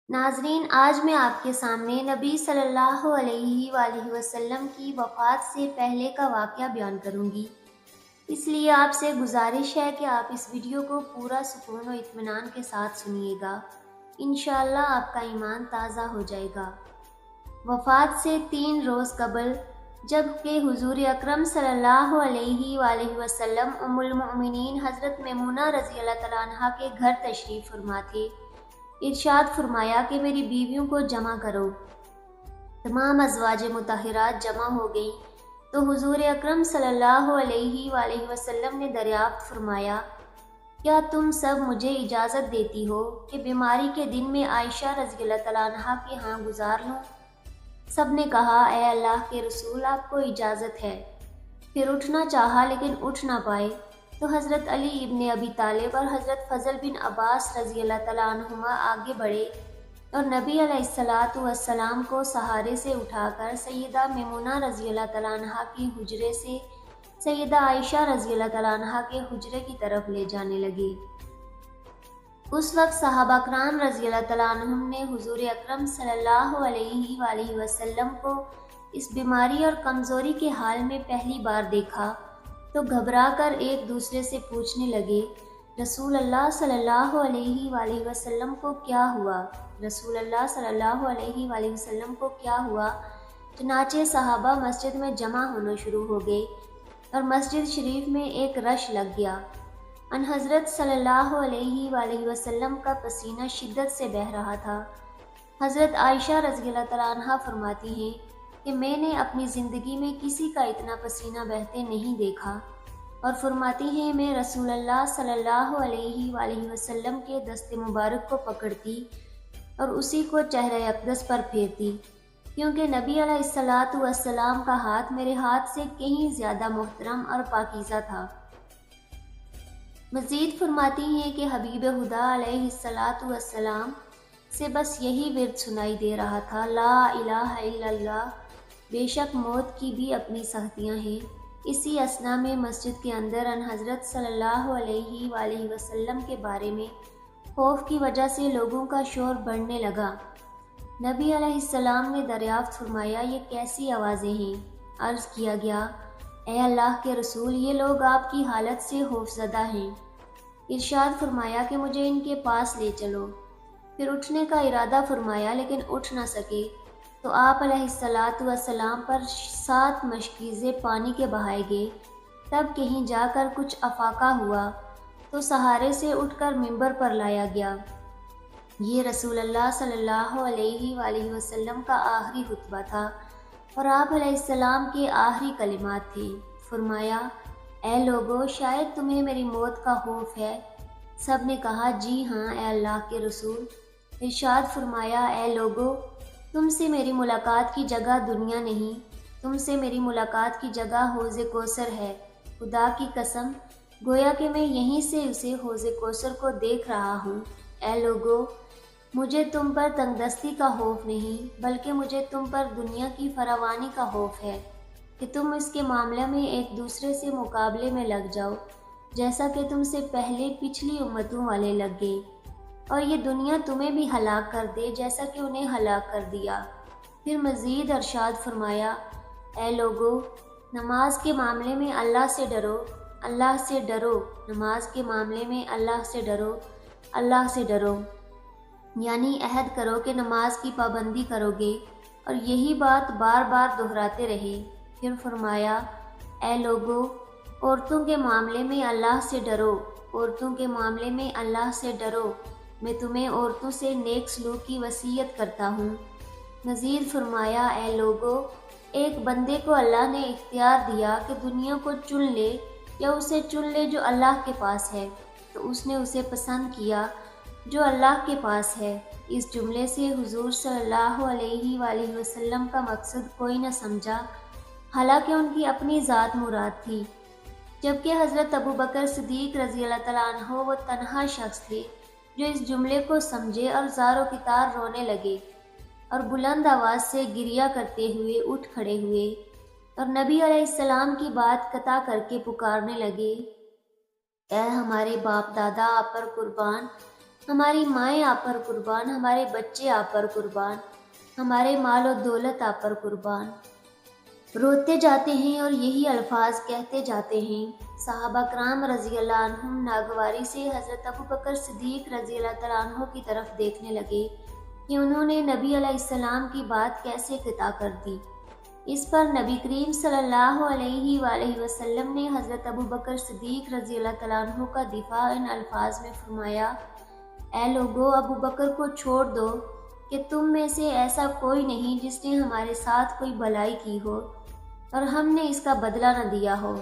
ناظرین، آج میں آپ کے سامنے نبی صلی اللہ علیہ وآلہ وسلم کی وفات سے پہلے کا واقعہ بیان کروں گی۔ اس لیے آپ سے گزارش ہے کہ آپ اس ویڈیو کو پورا سکون و اطمینان کے ساتھ سنیے گا۔ انشاءاللہ آپ کا ایمان تازہ ہو جائے گا۔ وفات سے 3 روز قبل جب کہ حضور اکرم صلی اللہ علیہ وآلہ وسلم ام المؤمنین حضرت میمونہ رضی اللہ تعالیٰ عنہ کے گھر تشریف فرما تھے، ارشاد فرمایا کہ میری بیویوں کو جمع کرو۔ تمام ازواج مطہرات جمع ہو گئیں تو حضور اکرم صلی اللہ علیہ وآلہ وسلم نے دریافت فرمایا، کیا تم سب مجھے اجازت دیتی ہو کہ بیماری کے دن میں عائشہ رضی اللہ تعالیٰ عنہ کے ہاں گزار لوں؟ سب نے کہا، اے اللہ کے رسول، آپ کو اجازت ہے۔ پھر اٹھنا چاہا لیکن اٹھ نہ پائے تو حضرت علی ابن ابی طالب اور حضرت فضل بن عباس رضی اللہ تعالیٰ عنہما آگے بڑھے اور نبی علیہ السلام کو سہارے سے اٹھا کر سیدہ میمونہ رضی اللہ تعالیٰ عنہ کے حجرے سے سیدہ عائشہ رضی اللہ تعالیٰ عنہ کے حجرے کی طرف لے جانے لگے۔ اس وقت صحابہ کرام رضی اللہ تعالیٰ عنہم نے حضور اکرم صلی اللہ علیہ وآلہ وسلم کو اس بیماری اور کمزوری کے حال میں پہلی بار دیکھا تو گھبرا کر ایک دوسرے سے پوچھنے لگے، رسول اللہ صلی اللہ علیہ وآلہ وسلم کو کیا ہوا؟ رسول اللہ صلی اللہ علیہ وآلہ وسلم کو کیا ہوا؟ چنانچہ صحابہ مسجد میں جمع ہونا شروع ہو گئے اور مسجد شریف میں ایک رش لگ گیا۔ ان حضرت صلی اللہ علیہ وآلہ وسلم کا پسینہ شدت سے بہہ رہا تھا۔ حضرت عائشہ رضی اللہ تعالیٰ عنہ فرماتی ہیں کہ میں نے اپنی زندگی میں کسی کا اتنا پسینہ بہتے نہیں دیکھا، اور فرماتی ہیں میں رسول اللہ صلی اللہ علیہ وآلہ وسلم کے دست مبارک کو پکڑتی اور اسی کو چہرہ اقدس پر پھیرتی، کیونکہ نبی علیہ السلام کا ہاتھ میرے ہاتھ سے کہیں زیادہ محترم اور پاکیزہ تھا۔ مزید فرماتی ہیں کہ حبیب خدا علیہ السلام سے بس یہی ورد سنائی دے رہا تھا، لا الہ الا اللہ، بے شک موت کی بھی اپنی سختیاں ہیں۔ اسی اثنا میں مسجد کے اندر ان حضرت صلی اللہ علیہ وآلہ وسلم کے بارے میں خوف کی وجہ سے لوگوں کا شور بڑھنے لگا۔ نبی علیہ السلام نے دریافت فرمایا، یہ کیسی آوازیں ہیں؟ عرض کیا گیا، اے اللہ کے رسول، یہ لوگ آپ کی حالت سے خوفزدہ ہیں۔ ارشاد فرمایا کہ مجھے ان کے پاس لے چلو۔ پھر اٹھنے کا ارادہ فرمایا لیکن اٹھ نہ سکے تو آپ علیہ السلام پر 7 مشکیزیں پانی کے بہائے گئے۔ تب کہیں جا کر کچھ افاقہ ہوا تو سہارے سے اٹھ کر ممبر پر لایا گیا۔ یہ رسول اللہ صلی اللہ علیہ وآلہ وسلم کا آخری خطبہ تھا اور آپ علیہ السلام کے آخری کلمات تھے۔ فرمایا، اے لوگو، شاید تمہیں میری موت کا خوف ہے؟ سب نے کہا، جی ہاں اے اللہ کے رسول۔ ارشاد فرمایا، اے لوگو، تم سے میری ملاقات کی جگہ دنیا نہیں، تم سے میری ملاقات کی جگہ حوض کوثر ہے۔ خدا کی قسم، گویا کہ میں یہیں سے اسے حوض کوثر کو دیکھ رہا ہوں۔ اے لوگو، مجھے تم پر تنگ دستی کا خوف نہیں، بلکہ مجھے تم پر دنیا کی فراوانی کا خوف ہے کہ تم اس کے معاملے میں ایک دوسرے سے مقابلے میں لگ جاؤ، جیسا کہ تم سے پہلے پچھلی امتوں والے لگ گئے، اور یہ دنیا تمہیں بھی ہلاک کر دے جیسا کہ انہیں ہلاک کر دیا۔ پھر مزید ارشاد فرمایا، اے لوگو، نماز کے معاملے میں اللہ سے ڈرو، اللہ سے ڈرو، نماز کے معاملے میں اللہ سے ڈرو، اللہ سے ڈرو، یعنی عہد کرو کہ نماز کی پابندی کرو گے، اور یہی بات بار بار دہراتے رہے۔ پھر فرمایا، اے لوگو، عورتوں کے معاملے میں اللہ سے ڈرو، عورتوں کے معاملے میں اللہ سے ڈرو، میں تمہیں عورتوں سے نیک سلوک کی وصیت کرتا ہوں۔ مزید فرمایا، اے لوگو، ایک بندے کو اللہ نے اختیار دیا کہ دنیا کو چن لے یا اسے چن لے جو اللہ کے پاس ہے، تو اس نے اسے پسند کیا جو اللہ کے پاس ہے۔ اس جملے سے حضور صلی اللہ علیہ وآلہ وسلم کا مقصد کوئی نہ سمجھا، حالانکہ ان کی اپنی ذات مراد تھی، جبکہ حضرت ابوبکر صدیق رضی اللہ تعالیٰ عنہ وہ تنہا شخص تھے جو اس جملے کو سمجھے اور زار و کتار رونے لگے اور بلند آواز سے گریہ کرتے ہوئے اٹھ کھڑے ہوئے اور نبی علیہ السلام کی بات قطع کر کے پکارنے لگے، اے ہمارے باپ دادا، آپ پر قربان، ہماری مائیں آپ پر قربان، ہمارے بچے آپ پر قربان، ہمارے مال و دولت آپ پر قربان۔ روتے جاتے ہیں اور یہی الفاظ کہتے جاتے ہیں۔ صحابہ کرام رضی اللہ عنہم ناگواری سے حضرت ابوبکر صدیق رضی اللہ تعالیٰ عنہ کی طرف دیکھنے لگے کہ انہوں نے نبی علیہ السلام کی بات کیسے قطع کر دی۔ اس پر نبی کریم صلی اللہ علیہ وآلہ وسلم نے حضرت ابوبکر صدیق رضی اللہ تعالیٰ عنہ کا دفاع ان الفاظ میں فرمایا: اے لوگو، ابوبکر کو چھوڑ دو کہ تم میں سے ایسا کوئی نہیں جس نے ہمارے ساتھ کوئی بھلائی کی ہو اور ہم نے اس کا بدلہ نہ دیا ہو،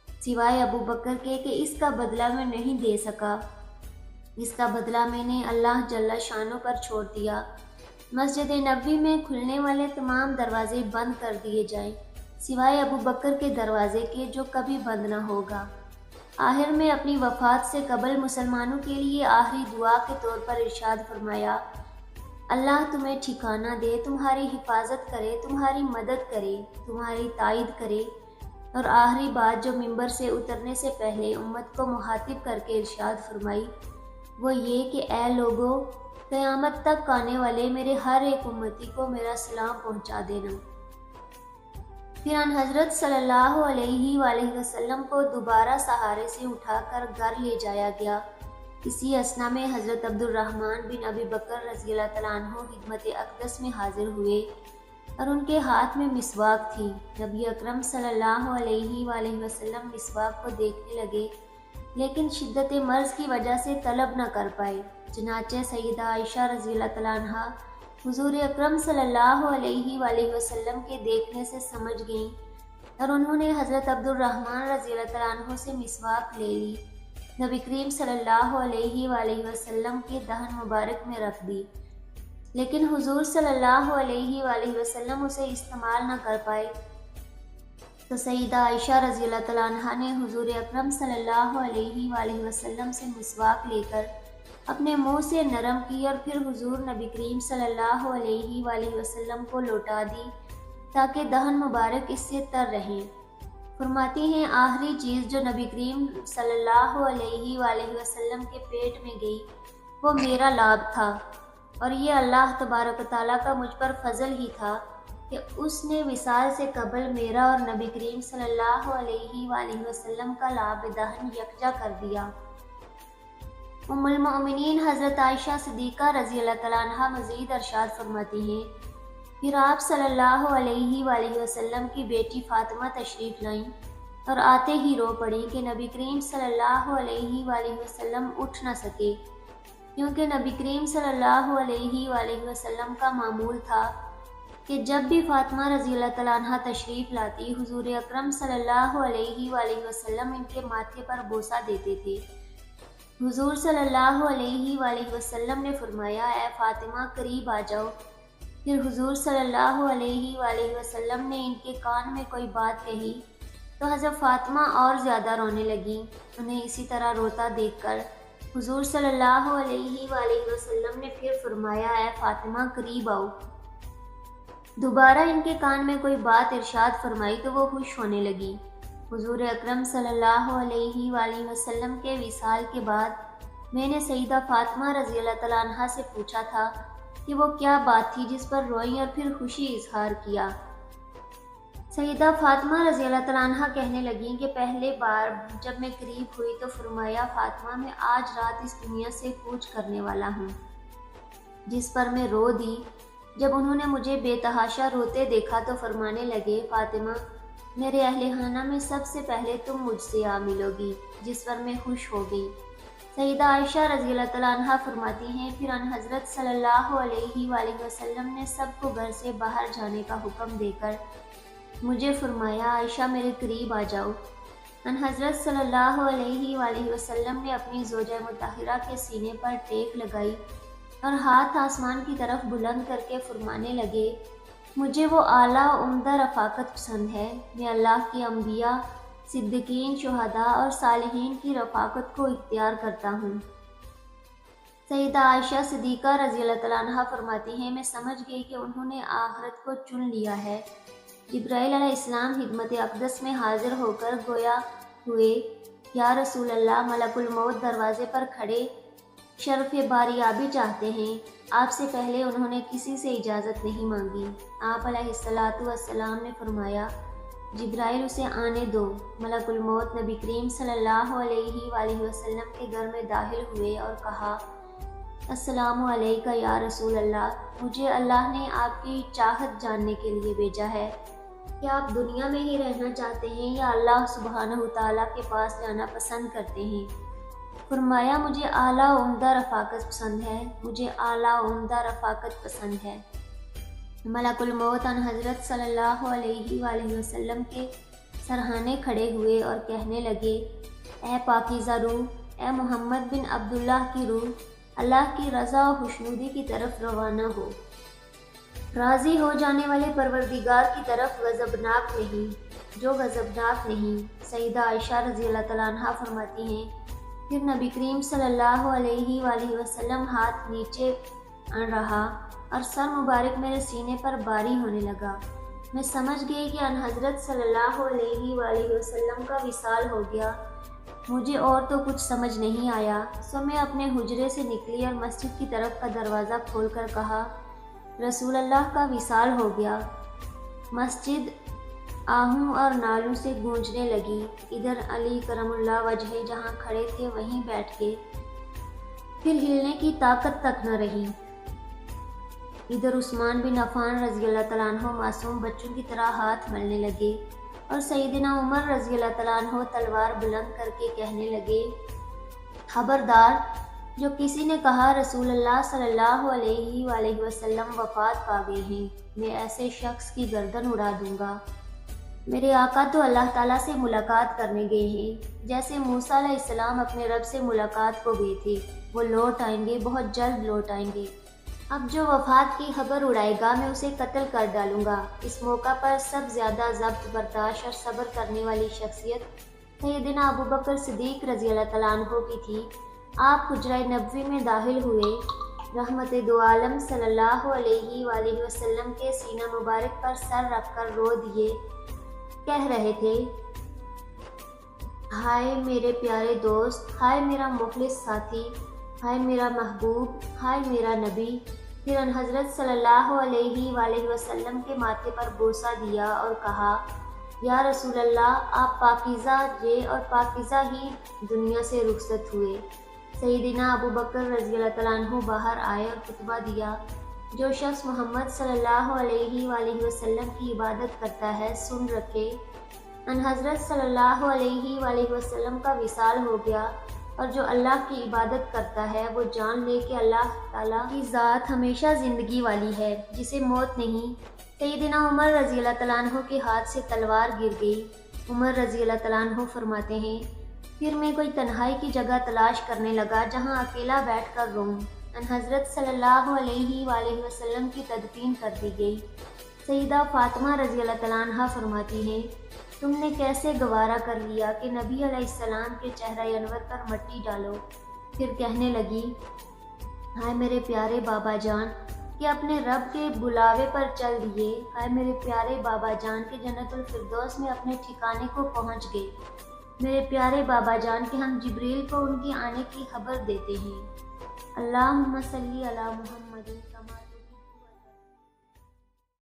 سوائے ابوبکر کے کہ اس کا بدلہ میں نہیں دے سکا۔ اس کا بدلہ میں نے اللہ جل شانہ پر چھوڑ دیا۔ مسجد نبوی میں کھلنے والے تمام دروازے بند کر دیے جائیں، سوائے ابوبکر کے دروازے کے جو کبھی بند نہ ہوگا۔ آخر میں اپنی وفات سے قبل مسلمانوں کے لیے آخری دعا کے طور پر ارشاد فرمایا: اللہ تمہیں ٹھکانہ دے، تمہاری حفاظت کرے، تمہاری مدد کرے، تمہاری تائید کرے۔ اور آخری بات جو منبر سے اترنے سے پہلے امت کو مخاطب کر کے ارشاد فرمائی وہ یہ کہ اے لوگو، قیامت تک آنے والے میرے ہر ایک امتی کو میرا سلام پہنچا دینا۔ پھر ان حضرت صلی اللہ علیہ وآلہ وسلم کو دوبارہ سہارے سے اٹھا کر گھر لے جایا گیا۔ اسی اثنا میں حضرت عبد الرحمن بن ابی بکر رضی اللہ تعالیٰ عنہ خدمت اقدس میں حاضر ہوئے اور ان کے ہاتھ میں مسواک تھی۔ نبی اکرم صلی اللہ علیہ وآلہ وسلم مسواک کو دیکھنے لگے لیکن شدت مرض کی وجہ سے طلب نہ کر پائے۔ چنانچہ سیدہ عائشہ رضی اللہ تعالیٰ عنہ حضور اکرم صلی اللہ علیہ وآلہ وسلم کے دیکھنے سے سمجھ گئیں اور انہوں نے حضرت عبد الرحمن رضی اللہ تعالیٰ عنہ سے مسواک لے لی، نبی کریم صلی اللہ علیہ وآلہ وسلم کے دہن مبارک میں رکھ دی، لیکن حضور صلی اللہ علیہ وآلہ وسلم اسے استعمال نہ کر پائے تو سیدہ عائشہ رضی اللہ تعالیٰ عنہ نے حضور اکرم صلی اللہ علیہ وآلہ وسلم سے مسواک لے کر اپنے منہ سے نرم کی اور پھر حضور نبی کریم صلی اللہ علیہ وآلہ وسلم کو لوٹا دی تاکہ دہن مبارک اس سے تر رہیں۔ فرماتی ہیں آخری چیز جو نبی کریم صلی اللہ علیہ وآلہ وسلم کے پیٹ میں گئی وہ میرا لاب تھا، اور یہ اللہ تبارک و تعالیٰ کا مجھ پر فضل ہی تھا کہ اس نے وصال سے قبل میرا اور نبی کریم صلی اللہ علیہ وآلہ وسلم کا لاب دہن یکجا کر دیا۔ ام المؤمنین حضرت عائشہ صدیقہ رضی اللہ تعالیٰ عنہ مزید ارشاد فرماتی ہیں: پھر آپ صلی اللہ علیہ وآلہ وسلم کی بیٹی فاطمہ تشریف لائیں اور آتے ہی رو پڑیں کہ نبی کریم صلی اللہ علیہ وآلہ وسلم اٹھ نہ سکے، کیونکہ نبی کریم صلی اللہ علیہ وآلہ وسلم کا معمول تھا کہ جب بھی فاطمہ رضی اللہ تعالیٰ عنہ تشریف لاتی حضور اکرم صلی اللہ علیہ وآلہ وسلم ان کے ماتھے پر بوسہ دیتے تھے۔ حضور صلی اللہ علیہ وآلہ وسلم نے فرمایا: اے فاطمہ قریب آ جاؤ۔ پھر حضور صلی اللہ علیہ وآلہ وسلم نے ان کے کان میں کوئی بات کہی تو حضرت فاطمہ اور زیادہ رونے لگیں۔ انہیں اسی طرح روتا دیکھ کر حضور صلی اللہ علیہ وآلہ وسلم نے پھر فرمایا: اے فاطمہ قریب آؤ۔ دوبارہ ان کے کان میں کوئی بات ارشاد فرمائی تو وہ خوش ہونے لگی۔ حضور اکرم صلی اللہ علیہ وآلہ وسلم کے وصال کے بعد میں نے سیدہ فاطمہ رضی اللہ تعالیٰ عنہ سے پوچھا تھا کہ وہ کیا بات تھی جس پر روئیں اور پھر خوشی اظہار کیا۔ سیدہ فاطمہ رضی اللہ تعالیٰ عنہ کہنے لگیں کہ پہلے بار جب میں قریب ہوئی تو فرمایا: فاطمہ میں آج رات اس دنیا سے کوچ کرنے والا ہوں، جس پر میں رو دی۔ جب انہوں نے مجھے بے تحاشا روتے دیکھا تو فرمانے لگے: فاطمہ میرے اہل خانہ میں سب سے پہلے تم مجھ سے آ ملو گی، جس پر میں خوش ہو گئی۔ سیدہ عائشہ رضی اللہ تعالیٰ عنہ فرماتی ہیں پھر ان حضرت صلی اللہ علیہ وآلہ وسلم نے سب کو گھر سے باہر جانے کا حکم دے کر مجھے فرمایا: عائشہ میرے قریب آ جاؤ۔ ان حضرت صلی اللہ علیہ وآلہ وسلم نے اپنی زوجہ مطہرہ کے سینے پر ٹیک لگائی اور ہاتھ آسمان کی طرف بلند کر کے فرمانے لگے: مجھے وہ اعلیٰ عمدہ رفاقت پسند ہے، میں اللہ کے انبیاء، صدیقین، شہداء اور صالحین کی رفاقت کو اختیار کرتا ہوں۔ سیدہ عائشہ صدیقہ رضی اللہ تعالیٰ عنہ فرماتی ہیں میں سمجھ گئی کہ انہوں نے آخرت کو چن لیا ہے۔ جبرائیل علیہ السلام خدمت اقدس میں حاضر ہو کر گویا ہوئے: یا رسول اللہ، ملک الموت دروازے پر کھڑے شرف باریابی چاہتے ہیں۔ آپ سے پہلے انہوں نے کسی سے اجازت نہیں مانگی۔ آپ علیہ الصلاۃ والسلام نے فرمایا، جبرائیل اسے آنے دو۔ ملک الموت نبی کریم صلی اللہ علیہ وآلہ وسلم کے گھر میں داخل ہوئے اور کہا، السلام علیکہ یا رسول اللہ، مجھے اللہ نے آپ کی چاہت جاننے کے لیے بھیجا ہے۔ کیا آپ دنیا میں ہی رہنا چاہتے ہیں یا اللہ سبحانہ تعالیٰ کے پاس جانا پسند کرتے ہیں؟ فرمایا، مجھے اعلیٰ و عمدہ رفاقت پسند ہے، مجھے اعلیٰ و عمدہ رفاقت پسند ہے۔ ملک الموت ان حضرت صلی اللہ علیہ وآلہ وسلم کے سرہانے کھڑے ہوئے اور کہنے لگے، اے پاکیزہ روح، اے محمد بن عبداللہ کی روح، اللہ کی رضا و خوشنودی کی طرف روانہ ہو۔ راضی ہو جانے والے پروردگار کی طرف غضبناک نہیں، جو غضبناک نہیں۔ سیدہ عائشہ رضی اللہ تعالیٰ عنہ فرماتی ہیں، پھر نبی کریم صلی اللہ علیہ وآلہ وسلم ہاتھ نیچے اڑ رہا اور سر مبارک میرے سینے پر باری ہونے لگا۔ میں سمجھ گئی کہ ان حضرت صلی اللہ علیہ وآلہ وسلم کا وصال ہو گیا۔ مجھے اور تو کچھ سمجھ نہیں آیا، سو میں اپنے حجرے سے نکلی اور مسجد کی طرف کا دروازہ کھول کر کہا، رسول اللہ کا وصال ہو گیا۔ مسجد آہوں اور نالوں سے گونجنے لگی۔ ادھر علی کرم اللہ وجہہ جہاں کھڑے تھے وہیں بیٹھ گئے، پھر ہلنے کی طاقت تک نہ رہی۔ ادھر عثمان بن عفان رضی اللہ تعالیٰ عنہ معصوم بچوں کی طرح ہاتھ ملنے لگے اور سیدنا عمر رضی اللہ تعالیٰ عنہ تلوار بلند کر کے کہنے لگے، خبردار، جو کسی نے کہا رسول اللہ صلی اللہ علیہ وآلہ وسلم وفات پا گئے ہیں، میں ایسے شخص کی گردن اڑا دوں گا۔ میرے آقا تو اللہ تعالیٰ سے ملاقات کرنے گئے ہیں، جیسے موسیٰ علیہ السلام اپنے رب سے ملاقات کو گئے تھے۔ وہ لوٹ آئیں گے، بہت جلد لوٹ آئیں گے۔ اب جو وفات کی خبر اڑائے گا میں اسے قتل کر ڈالوں گا۔ اس موقع پر سب زیادہ ضبط برداشت اور صبر کرنے والی شخصیت سیدنا ابو بکر صدیق رضی اللہ تعالیٰ عنہ کی تھی۔ آپ حجرہ نبوی میں داخل ہوئے، رحمت دو عالم صلی اللہ علیہ وآلہ وسلم کے سینہ مبارک پر سر رکھ کر رو دیے، کہہ رہے تھے، ہائے میرے پیارے دوست، ہائے میرا مخلص ساتھی، ہائے میرا محبوب، ہائے میرا نبی۔ پھر ان حضرت صلی اللہ علیہ وآلہ وسلم کے ماتھے پر بوسہ دیا اور کہا، یا رسول اللہ، آپ پاکیزہ جے اور پاکیزہ ہی دنیا سے رخصت ہوئے۔ سیدنا ابو بکر رضی اللہ تعالیٰ عنہ باہر آئے اور خطبہ دیا، جو شخص محمد صلی اللہ علیہ وآلہ وسلم کی عبادت کرتا ہے سن رکھے، ان حضرت صلی اللہ علیہ وآلہ وسلم کا وصال ہو گیا، اور جو اللہ کی عبادت کرتا ہے وہ جان لے کہ اللہ تعالیٰ کی ذات ہمیشہ زندگی والی ہے، جسے موت نہیں۔ سیدنا عمر رضی اللہ تعالیٰ عنہ کے ہاتھ سے تلوار گر گئی۔ عمر رضی اللہ تعالیٰ عنہ فرماتے ہیں، پھر میں کوئی تنہائی کی جگہ تلاش کرنے لگا جہاں اکیلا بیٹھ کر روں۔ ان حضرت صلی اللہ علیہ وآلہ وسلم کی تدفین کر دی گئی۔ سیدہ فاطمہ رضی اللہ تعالیٰ عنہ فرماتی ہیں، تم نے کیسے گوارا کر لیا کہ نبی علیہ السلام کے چہرہ انور پر مٹی ڈالو؟ پھر کہنے لگی، ہائے میرے پیارے بابا جان کہ اپنے رب کے بلاوے پر چل دیے، ہائے میرے پیارے بابا جان کے جنت الفردوس میں اپنے ٹھکانے کو پہنچ گئے، میرے پیارے بابا جان کہ ہم جبریل کو ان کے آنے کی خبر دیتے ہیں۔ اللہم صلی علی محمد کما